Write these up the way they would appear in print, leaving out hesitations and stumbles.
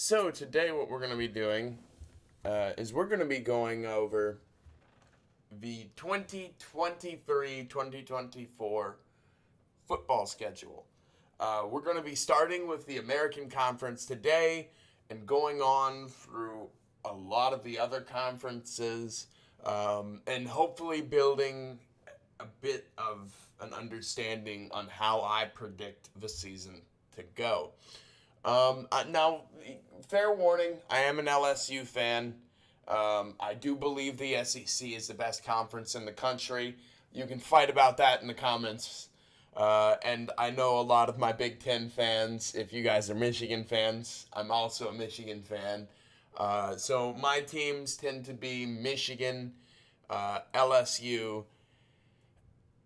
So today what we're going to be doing is we're going to be going over the 2023-2024 football schedule. We're going to be starting with the American Conference today and going on through a lot of the other conferences and hopefully building a bit of an understanding on how I predict the season to go. Now, fair warning, I am an LSU fan. I do believe the SEC is the best conference in the country. You can fight about that in the comments. And I know a lot of my Big Ten fans, if you guys are Michigan fans, I'm also a Michigan fan. So my teams tend to be Michigan, LSU,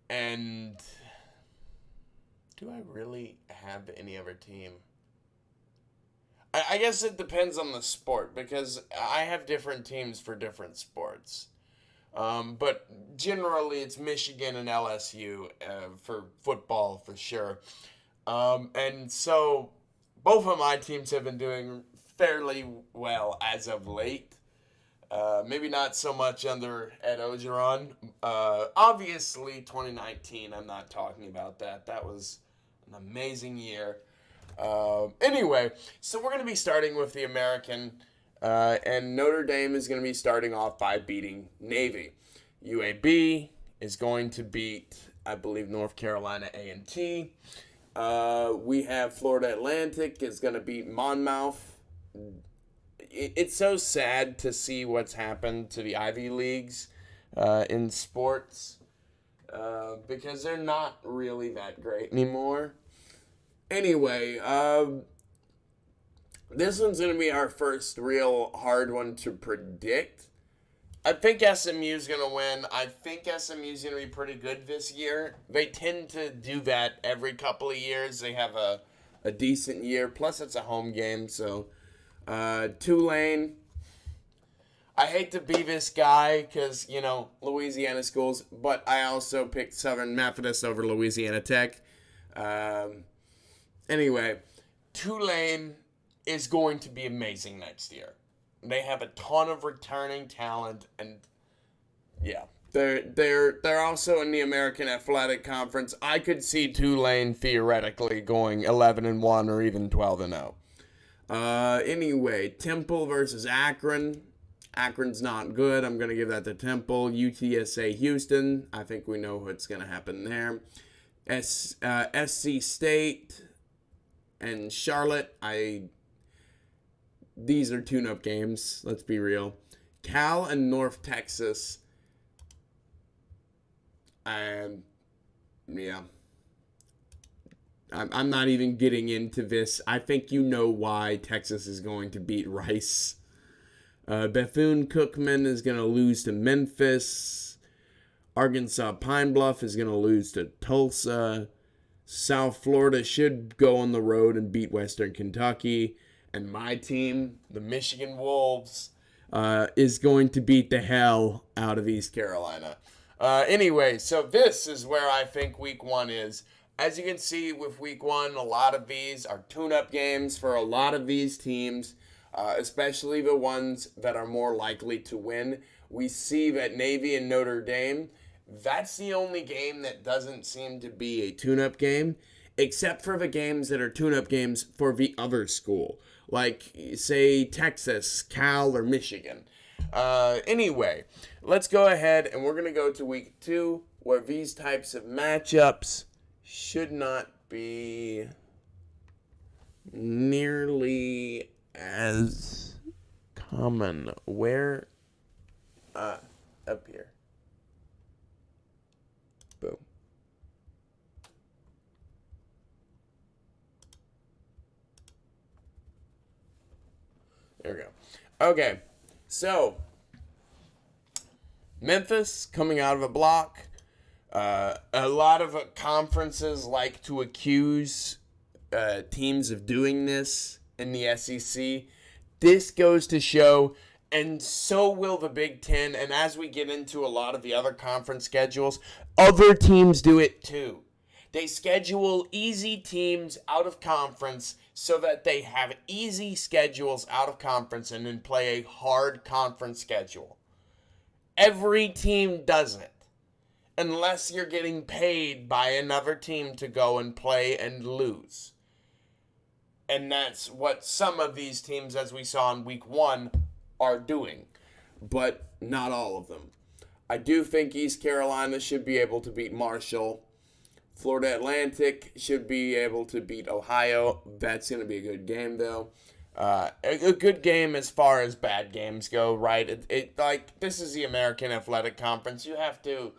and do I really have any other team? I guess it depends on the sport because I have different teams for different sports. But generally, it's Michigan and LSU for football for sure. And so both of my teams have been doing fairly well as of late. Maybe not so much under Ed Ogeron. Obviously, 2019, I'm not talking about that. That was an amazing year. Anyway, so we're going to be starting with the American, and Notre Dame is going to be starting off by beating Navy. UAB is going to beat, I believe, North Carolina A&T. We have Florida Atlantic is going to beat Monmouth. It's so sad to see what's happened to the Ivy Leagues in sports because they're not really that great anymore. Anyway, this one's going to be our first real hard one to predict. I think SMU is going to win. I think SMU is going to be pretty good this year. They tend to do that every couple of years. They have a decent year. Plus, it's a home game. So, Tulane. I hate to be this guy because, Louisiana schools. But I also picked Southern Methodist over Louisiana Tech. Anyway, Tulane is going to be amazing next year. They have a ton of returning talent, and yeah, they're also in the American Athletic Conference. I could see Tulane theoretically going 11-1 or even 12-0. Anyway, Temple versus Akron. Akron's not good. I'm gonna give that to Temple. UTSA Houston. I think we know what's gonna happen there. SC State and Charlotte, these are tune-up games, let's be real. Cal and North Texas, I'm not even getting into this. I think you know why Texas is going to beat Rice. Bethune-Cookman is going to lose to Memphis. Arkansas Pine Bluff is going to lose to Tulsa. South Florida should go on the road and beat Western Kentucky. And my team, the Michigan Wolves, is going to beat the hell out of East Carolina. Anyway, so this is where I think week one is. As you can see with week one, a lot of these are tune-up games for a lot of these teams, especially the ones that are more likely to win. We see that Navy and Notre Dame, that's the only game that doesn't seem to be a tune-up game, except for the games that are tune-up games for the other school, like, say, Texas, Cal, or Michigan. Anyway, let's go ahead, and we're going to go to week two, where these types of matchups should not be nearly as common. Where? Up here. Boom. There we go. Okay, so Memphis coming out of a block. A lot of conferences like to accuse teams of doing this in the SEC. This goes to show, and so will the Big Ten, and as we get into a lot of the other conference schedules, other teams do it too. They schedule easy teams out of conference so that they have easy schedules out of conference and then play a hard conference schedule. Every team does it, unless you're getting paid by another team to go and play and lose. And that's what some of these teams, as we saw in week 1, are doing. But not all of them. I do think East Carolina should be able to beat Marshall. Florida Atlantic should be able to beat Ohio. That's going to be a good game, though. A good game as far as bad games go, right? Like, this is the American Athletic Conference. You have to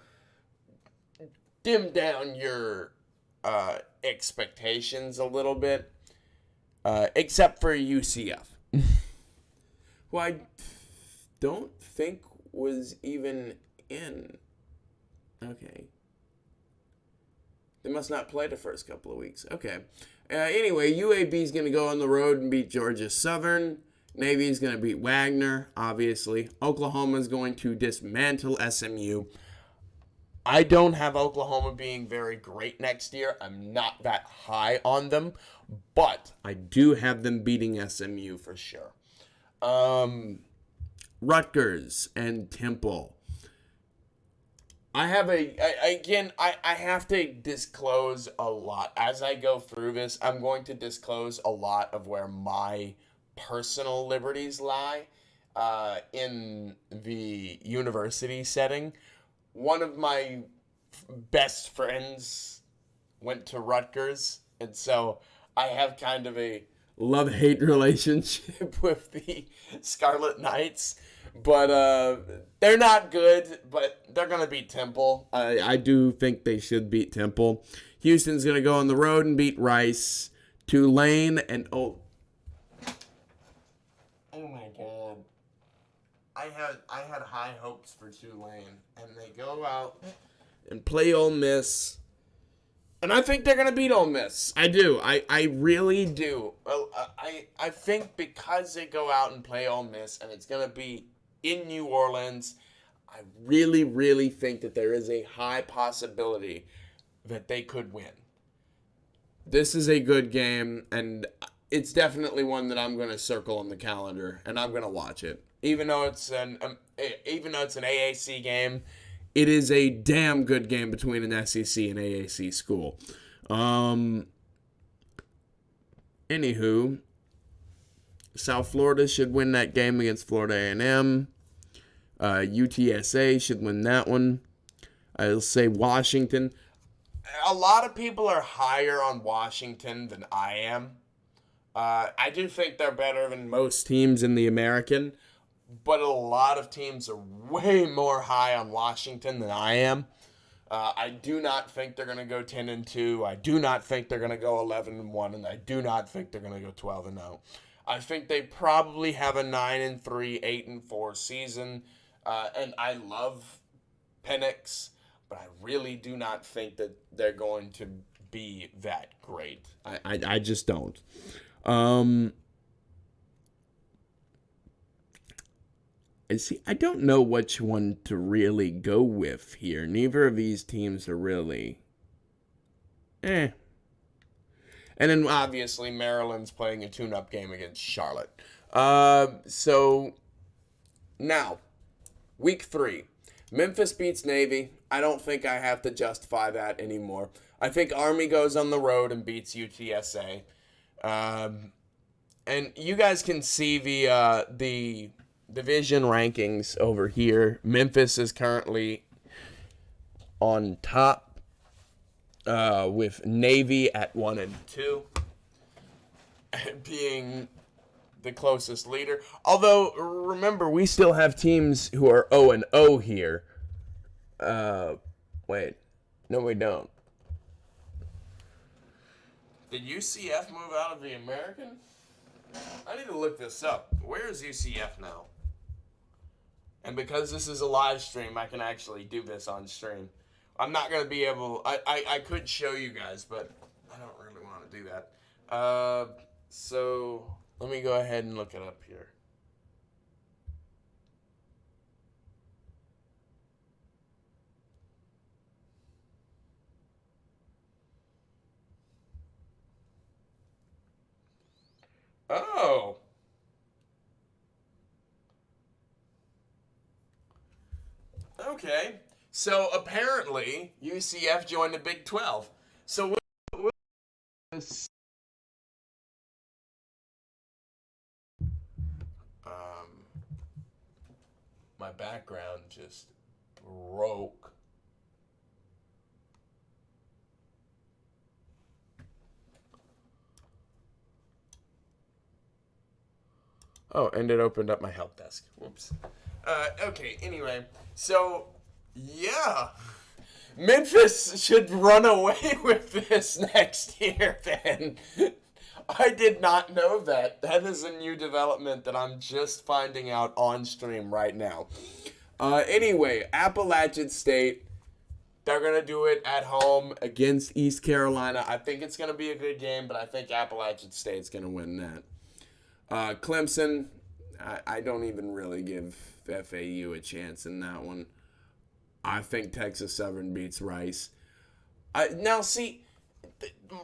dim down your expectations a little bit, except for UCF, who I don't think was even in. Okay. They must not play the first couple of weeks. Okay. Anyway, UAB is going to go on the road and beat Georgia Southern. Navy is going to beat Wagner, obviously. Oklahoma is going to dismantle SMU. I don't have Oklahoma being very great next year. I'm not that high on them, but I do have them beating SMU for sure. Rutgers and Temple. I have I have to disclose a lot. As I go through this, I'm going to disclose a lot of where my personal liberties lie in the university setting. One of my best friends went to Rutgers, and so I have kind of a love-hate relationship with the Scarlet Knights. But they're not good, but they're going to beat Temple. I do think they should beat Temple. Houston's going to go on the road and beat Rice. Tulane and oh my God. I had high hopes for Tulane, and they go out and play Ole Miss. And I think they're going to beat Ole Miss. I do. I really do. I think because they go out and play Ole Miss, and it's going to be in New Orleans, I really, really think that there is a high possibility that they could win. This is a good game, and it's definitely one that I'm going to circle on the calendar, and I'm going to watch it. Even though it's an AAC game, it is a damn good game between an SEC and AAC school. Anywho, South Florida should win that game against Florida A&M. UTSA should win that one. I'll say Washington. A lot of people are higher on Washington than I am. I do think they're better than most teams in the American, but a lot of teams are way more high on Washington than I am. I do not think they're going to go 10-2. I do not think they're going to go 11-1, and I do not think they're going to go 12-0. I think they probably have a 9-3, 8-4 season, and I love Penix, but I really do not think that they're going to be that great. I just don't. I don't know which one to really go with here. Neither of these teams are really And then obviously Maryland's playing a tune-up game against Charlotte. So now, week 3. Memphis beats Navy. I don't think I have to justify that anymore. I think Army goes on the road and beats UTSA. And you guys can see the division rankings over here. Memphis is currently on top with Navy at 1-2 being the closest leader. Although, remember, we still have teams who are 0-0 here. Wait. No, we don't. Did UCF move out of the American? I need to look this up. Where is UCF now? And because this is a live stream, I can actually do this on stream. I'm not going to be able... I could show you guys, but I don't really want to do that. So, let me go ahead and look it up here. Oh. Okay. So apparently UCF joined the Big 12. So this um my background just broke. Oh, and it opened up my help desk. Whoops. Okay, anyway. So, yeah. Memphis should run away with this next year, then. I did not know that. That is a new development that I'm just finding out on stream right now. Anyway, Appalachian State, they're going to do it at home against East Carolina. I think it's going to be a good game, but I think Appalachian State's going to win that. Clemson, I don't even really give FAU a chance in that one. I think Texas Southern beats Rice. Now, see,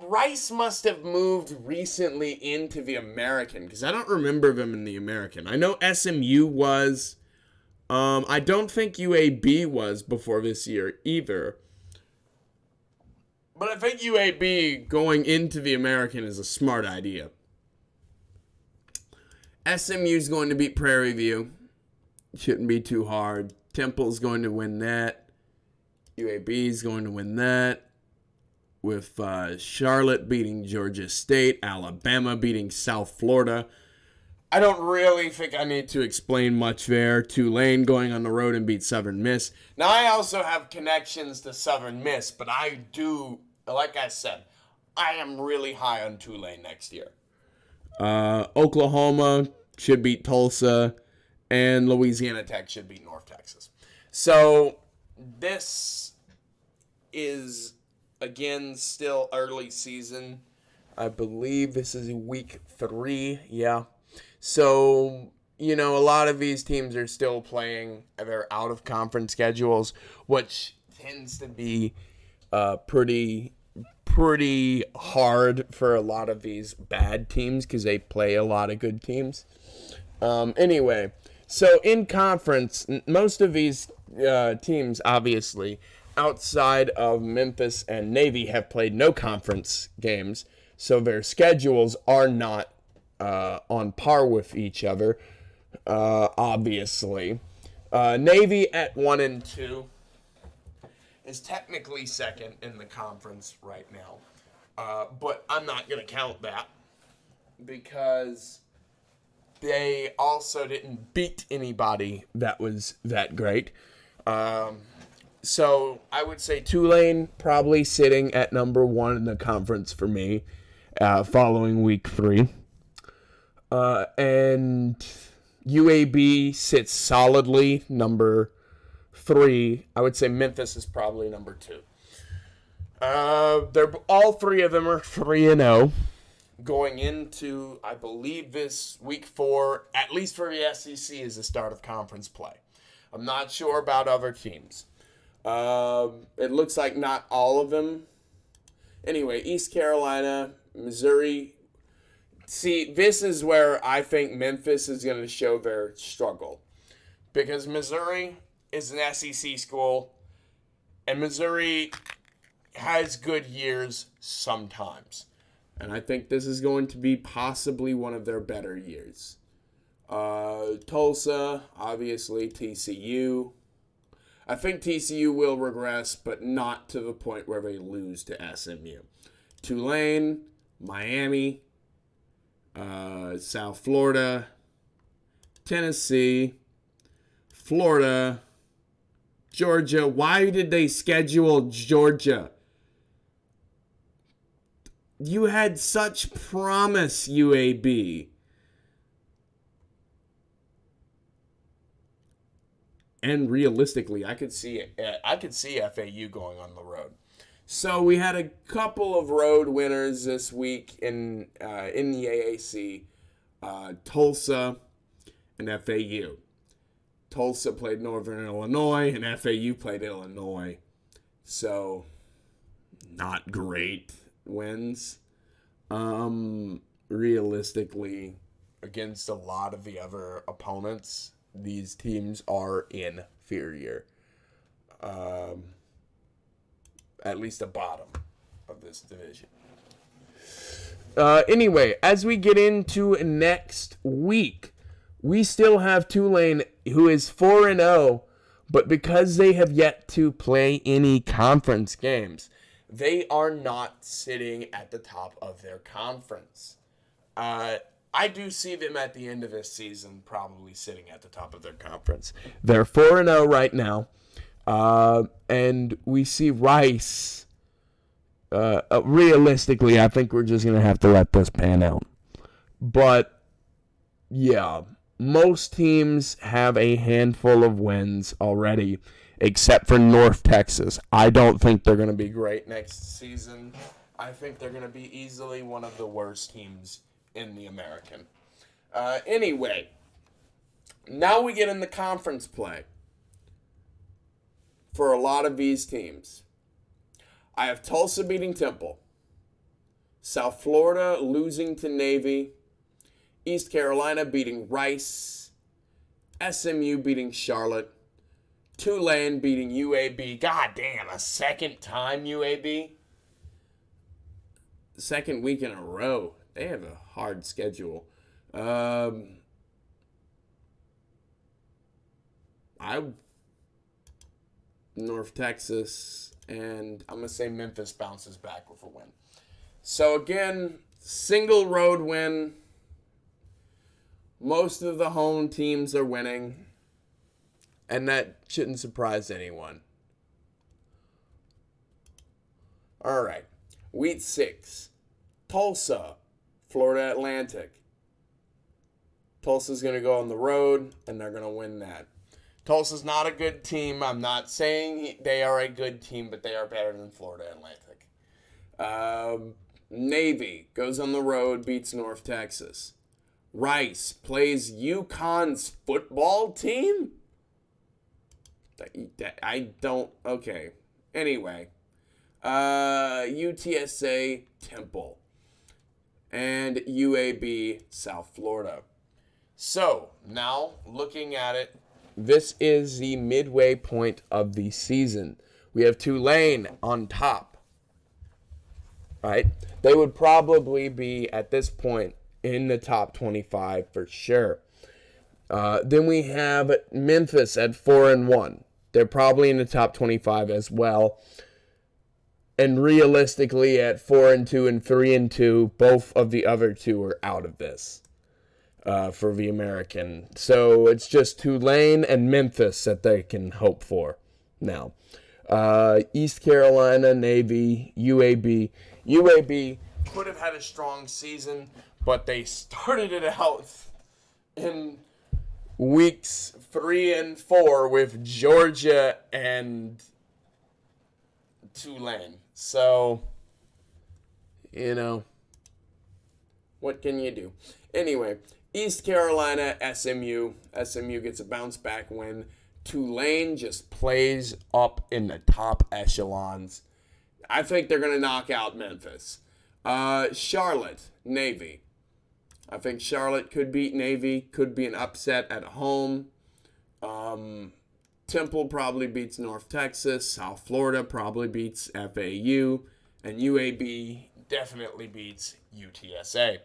Rice must have moved recently into the American because I don't remember them in the American. I know SMU was. I don't think UAB was before this year either. But I think UAB going into the American is a smart idea. SMU's going to beat Prairie View. Shouldn't be too hard. Temple's going to win that. UAB's going to win that. With Charlotte beating Georgia State. Alabama beating South Florida. I don't really think I need to explain much there. Tulane going on the road and beat Southern Miss. Now, I also have connections to Southern Miss, but I do, like I said, I am really high on Tulane next year. Oklahoma should beat Tulsa, and Louisiana Tech should beat North Texas. So this is, again, still early season. I believe this is week 3, yeah. So, a lot of these teams are still playing their out-of-conference schedules, which tends to be pretty hard for a lot of these bad teams because they play a lot of good teams. Anyway, so in conference, most of these teams, obviously, outside of Memphis and Navy, have played no conference games, so their schedules are not on par with each other, obviously. Navy at 1-2 is technically second in the conference right now. But I'm not going to count that because they also didn't beat anybody that was that great. So I would say Tulane probably sitting at number 1 in the conference for me following week 3. And UAB sits solidly number 3. I would say Memphis is probably number 2. They're all 3 of them are 3-0 going into, I believe, this week 4, at least for the SEC, is the start of conference play. I'm not sure about other teams. It looks like not all of them. Anyway, East Carolina, Missouri. See, this is where I think Memphis is going to show their struggle. Because Missouri is an SEC school, and Missouri has good years sometimes. And I think this is going to be possibly one of their better years. Tulsa, obviously, TCU. I think TCU will regress, but not to the point where they lose to SMU. Tulane, Miami, South Florida, Tennessee, Florida, Georgia. Why did they schedule Georgia? You had such promise, UAB. And realistically, I could see FAU going on the road. So we had a couple of road winners this week in the AAC, Tulsa and FAU. Tulsa played Northern Illinois, and FAU played Illinois. So, not great wins. realistically, against a lot of the other opponents, these teams are inferior. At least the bottom of this division. Anyway, as we get into next week, we still have Tulane, who is 4-0, but because they have yet to play any conference games, they are not sitting at the top of their conference. I do see them at the end of this season probably sitting at the top of their conference. They're 4-0 right now, and we see Rice. Realistically, I think we're just going to have to let this pan out. But, yeah, most teams have a handful of wins already, except for North Texas. I don't think they're going to be great next season. I think they're going to be easily one of the worst teams in the American. Anyway, now we get in the conference play for a lot of these teams. I have Tulsa beating Temple, South Florida losing to Navy, East Carolina beating Rice, SMU beating Charlotte, Tulane beating UAB. God damn, a second time UAB? Second week in a row. They have a hard schedule. North Texas, and I'm going to say Memphis bounces back with a win. So again, single road win. Most of the home teams are winning, and that shouldn't surprise anyone. All right, week 6, Tulsa, Florida Atlantic. Tulsa's going to go on the road, and they're going to win that. Tulsa's not a good team. I'm not saying they are a good team, but they are better than Florida Atlantic. Navy goes on the road, beats North Texas. Rice plays UConn's football team? I don't... Okay. Anyway. UTSA, Temple. And UAB, South Florida. So, now, looking at it, this is the midway point of the season. We have Tulane on top. Right? They would probably be, at this point, in the top 25 for sure. Then we have Memphis at 4-1. They're probably in the top 25 as well. And realistically, at 4-2 and 3-2, both of the other two are out of this. For the American. So it's just Tulane and Memphis that they can hope for now. East Carolina, Navy, UAB. UAB could have had a strong season, but they started it out in weeks 3 and 4 with Georgia and Tulane. So, what can you do? Anyway, East Carolina, SMU. SMU gets a bounce back win. Tulane just plays up in the top echelons. I think they're going to knock out Memphis. Charlotte, Navy. I think Charlotte could beat Navy. Could be an upset at home. Temple probably beats North Texas. South Florida probably beats FAU. And UAB definitely beats UTSA.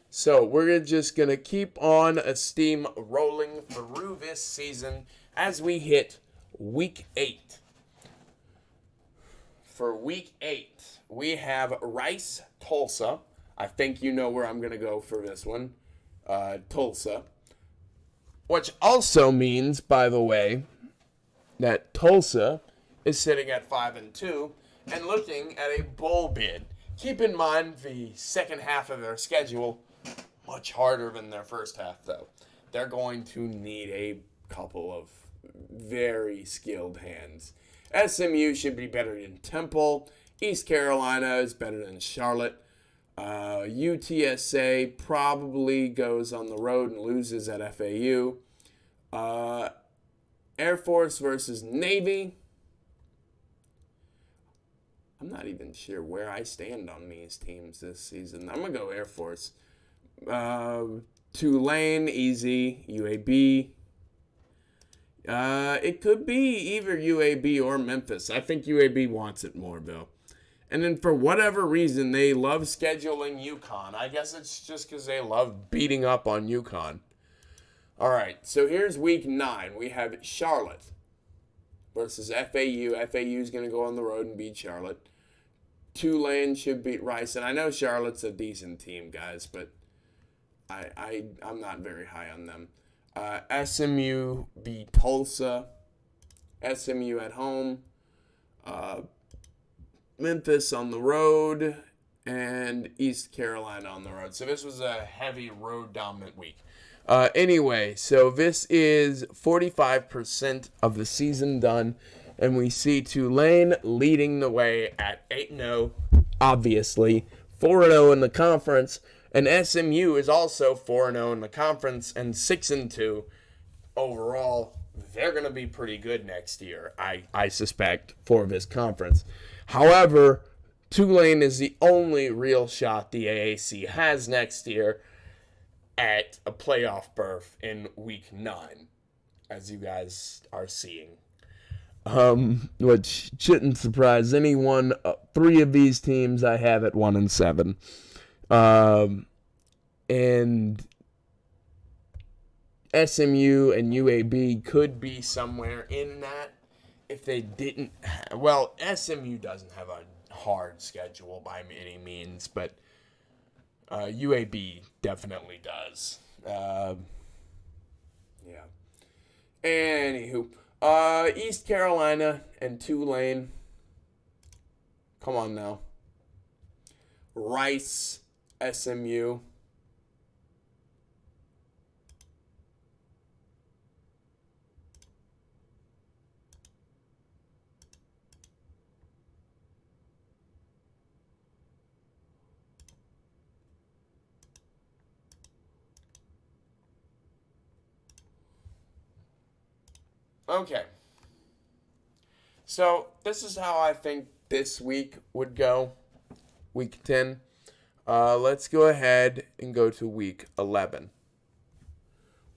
So we're just going to keep on a steam rolling through this season as we hit week 8. For week 8, we have Rice, Tulsa. I think you know where I'm going to go for this one. Tulsa. Which also means, by the way, that Tulsa is sitting at 5-2 and looking at a bowl bid. Keep in mind the second half of their schedule, much harder than their first half, though. They're going to need a couple of very skilled hands. SMU should be better than Temple. East Carolina is better than Charlotte. UTSA probably goes on the road and loses at FAU. Air Force versus Navy. I'm not even sure where I stand on these teams this season. I'm going to go Air Force. Tulane, easy. UAB. It could be either UAB or Memphis. I think UAB wants it more, though. And then for whatever reason, they love scheduling UConn. I guess it's just because they love beating up on UConn. All right, so here's week 9. We have Charlotte versus FAU. FAU is going to go on the road and beat Charlotte. Tulane should beat Rice. And I know Charlotte's a decent team, guys, but I'm not very high on them. SMU beat Tulsa. SMU at home. Memphis on the road. And East Carolina on the road. So this was a heavy road dominant week. Anyway, so this is 45% of the season done. And we see Tulane leading the way at 8-0, obviously. 4-0 in the conference. And SMU is also 4-0 in the conference and 6-2 overall. They're going to be pretty good next year, I suspect, for this conference. However, Tulane is the only real shot the AAC has next year at a playoff berth in week 9, as you guys are seeing. Which shouldn't surprise anyone. 3 of these teams I have at 1-7. And SMU and UAB could be somewhere in that if they didn't. Well, SMU doesn't have a hard schedule by any means, but UAB definitely does. Yeah. Anywho, East Carolina and Tulane. Come on now. Rice, SMU. Okay. So, this is how I think this week would go. Week 10. Let's go ahead and go to week 11.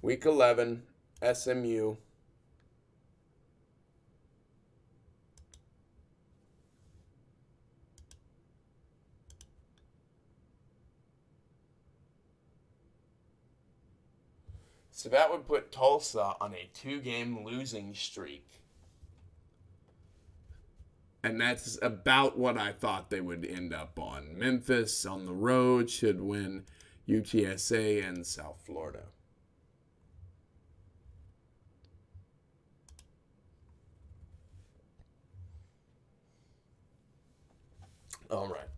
Week 11, SMU. So that would put Tulsa on a 2-game losing streak. And that's about what I thought they would end up on. Memphis on the road should win UTSA and South Florida. All right.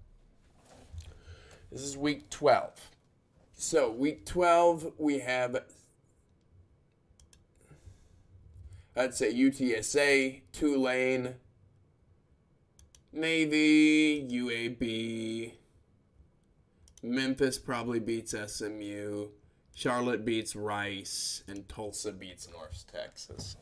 This is week 12. So, week 12, we have, I'd say UTSA, Tulane, Navy, UAB, Memphis probably beats SMU, Charlotte beats Rice, and Tulsa beats North Texas.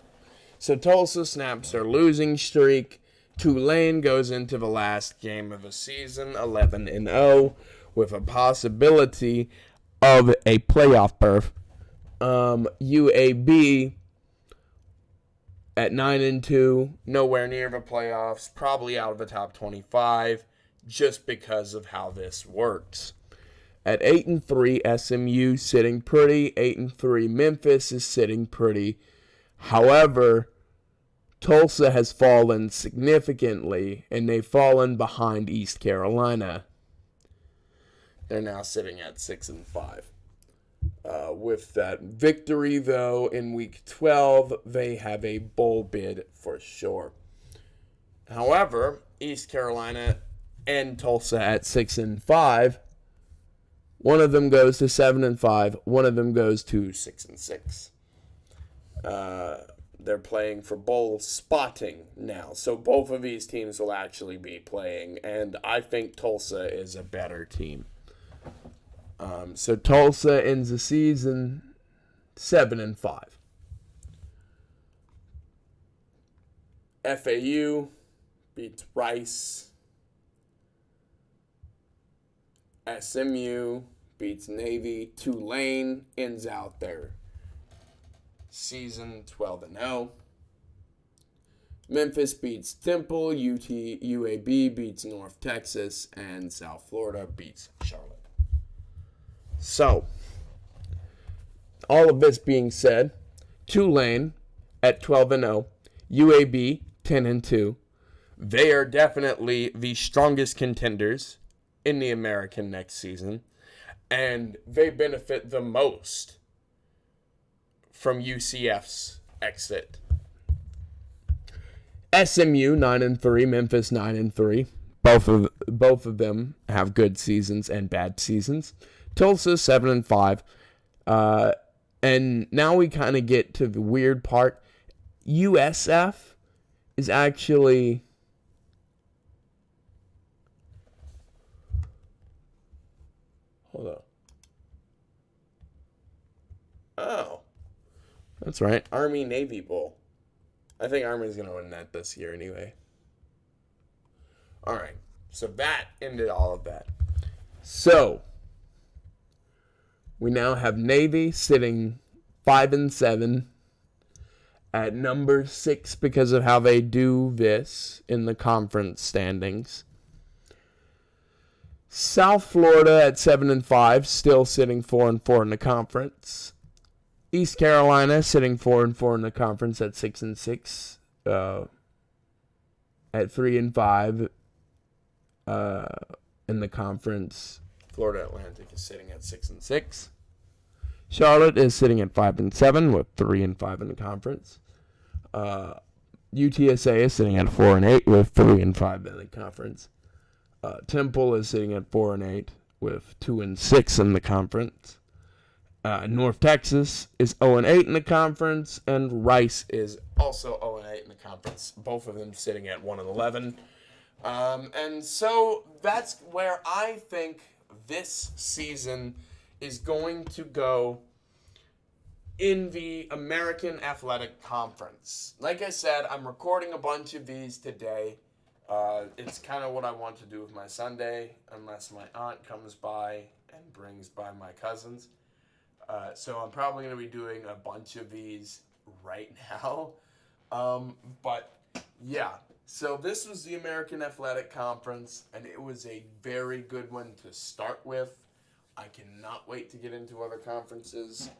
So Tulsa snaps their losing streak. Tulane goes into the last game of the season 11-0 with a possibility of a playoff berth. UAB at 9-2, nowhere near the playoffs, probably out of the top 25, just because of how this works. At 8-3, SMU sitting pretty. 8-3, Memphis is sitting pretty. However, Tulsa has fallen significantly, and they've fallen behind East Carolina. They're now sitting at 6-5. With that victory, though, in week 12, they have a bowl bid for sure. However, East Carolina and Tulsa at 6-5. One of them goes to 7-5. One of them goes to 6-6. They're playing for bowl spotting now. So both of these teams will actually be playing, and I think Tulsa is a better team. So Tulsa ends the season 7-5. FAU beats Rice. SMU beats Navy. Tulane ends out their season 12-0. Memphis beats Temple. UAB beats North Texas. And South Florida beats Charlotte. So, all of this being said, Tulane at 12-0. UAB 10-2. They are definitely the strongest contenders in the American next season, and they benefit the most from UCF's exit. SMU 9-3, Memphis 9-3. Both of them have good seasons and bad seasons. Tulsa 7-5. And now we kind of get to the weird part. USF is actually hold on. Oh, that's right. Army-Navy Bowl. I think Army's going to win that this year anyway. All right. So that ended all of that. So we now have Navy sitting 5-7 at number 6 because of how they do this in the conference standings. South Florida at 7-5, still sitting 4-4 in the conference. East Carolina sitting 4-4 in the conference at 6-6. At 3-5 in the conference. Florida Atlantic is sitting at 6-6. Charlotte is sitting at 5-7 with 3-5 in the conference. UTSA is sitting at 4-8 with 3-5 in the conference. Temple is sitting at 4-8 with 2-6 in the conference. North Texas is 0-8 in the conference, and Rice is also 0-8 in the conference. Both of them sitting at 1-11. And so that's where I think this season is going to go in the American Athletic Conference. Like I said, I'm recording a bunch of these today. It's kind of what I want to do with my Sunday, unless my aunt comes by and brings by my cousins. So I'm probably going to be doing a bunch of these right now. But yeah, so this was the American Athletic Conference, and it was a very good one to start with. I cannot wait to get into other conferences.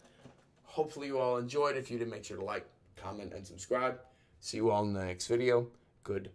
Hopefully you all enjoyed. If you did, make sure to like, comment, and subscribe. See you all in the next video. Goodbye.